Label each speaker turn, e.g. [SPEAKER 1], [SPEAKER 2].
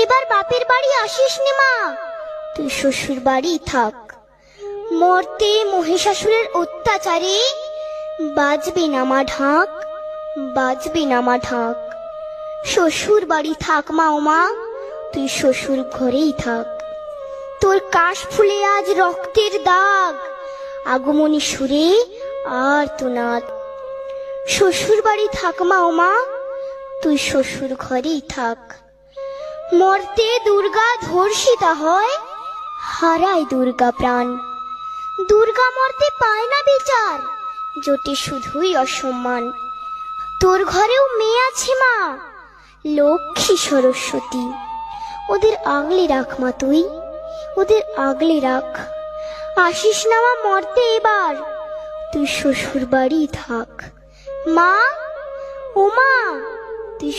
[SPEAKER 1] এবার বাপের বাড়ি আসিস নে মা, তুই শ্বশুর বাড়ি থাক। মর্তে মহিষাসুরের অত্যাচারে বাজবে না মা ঢাক, বাজবে না মা ঢাক। শ্বশুর বাড়ি থাক মা ও মা, তুই শ্বশুর ঘরেই থাক। তোর কাশ ফুলে আজ রক্তের দাগ, আগমনী সুরে আর তো নাদ। শ্বশুর বাড়ি থাক মা ও মা, তুই শ্বশুর ঘরেই থাক। মর্তে দুর্গা ধর্ষিতা হয়, হারায় দুর্গা প্রাণ। দুর্গা মর্তে পায় না বিচার, জোটে শুধুই অসম্মান। তোর ঘরেও মেয়ে আছে মা, লক্ষ্মী সরস্বতী, ওদের আগলে রাখ মা তুই, ওদের আগলে রাখ। আসিস না মা মর্তে এবার, তুই শ্বশুর বাড়ি থাক। মা ও মা, তুই